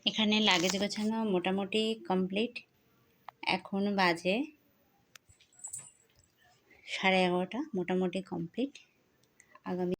এখানে লাগেজ গোছানো মোটামুটি কমপ্লিট। এখন বাজে 11:30, মোটামুটি কমপ্লিট। আগামী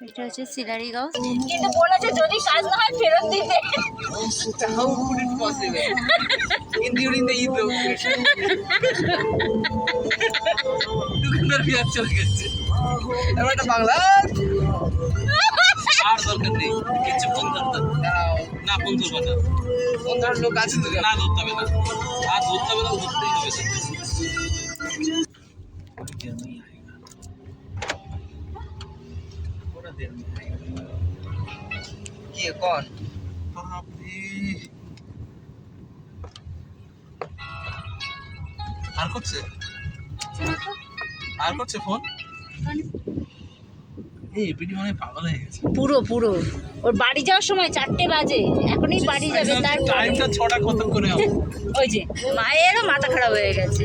এটা হচ্ছে সিলারিগাঁও। কিন্তু বলেছে যদি কাজ না হয় ফেরত দিতে। How could it possible? During the Eid celebration. দোকানদার বিয়ার চলে গেছে। এবার একটা বাংলা আর দরকার নেই, কিছু ফোন ধরতে না, ফোন ধরবে না, ফোন ধরার লোক আছে তো না, ধরতে হবে না, আর ধরতে হবে না, ধরতেই হবে। কি কর আর করছে ফোন। এই পিটি মানে পাগল হয়ে গেছে পুরো ওর বাড়ি যাওয়ার সময় 4টে বাজে, এখনই বাড়ি যাবে। তার টাইমটা 6টা কত করে হবে? ওই যে মায়েরও মাথা খারাপ হয়ে গেছে।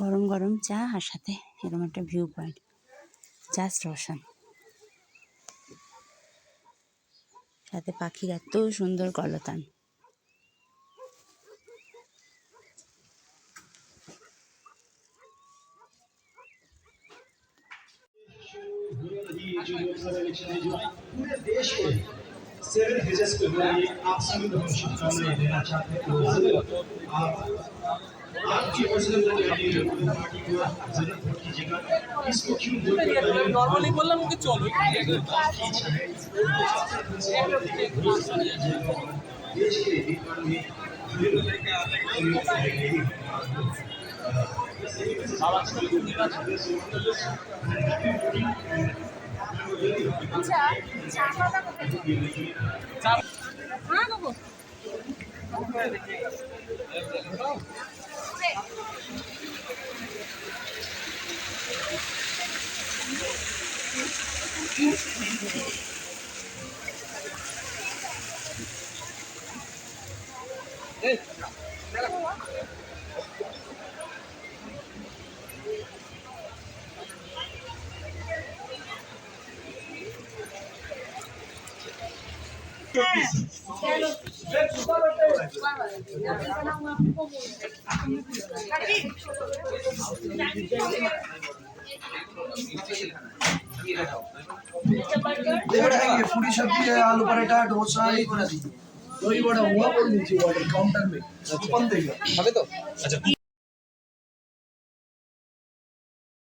গরম গরম চা আর সাথে এরকম একটা ভিউ পয়েন্ট, জাস্ট রসান। সাথে পাখির এত সুন্দর কলতান। पूरे देश में 7 फेजेस पे हुआ ये आप सभी को शुभकामनाएं देना चाहते हैं। आपकी पर्सनल पार्टी को जरूर वोट कीजिएगा। इसको क्यों वोट करना है? নরমালি বললাম ওকে চলো, देश के हित में पूरी सब्जी है, आलू पराठा, डोसा, दही बड़ा हुआ बोल दीजिए काउंटर में, कौन देगा? হবে তো? আচ্ছা।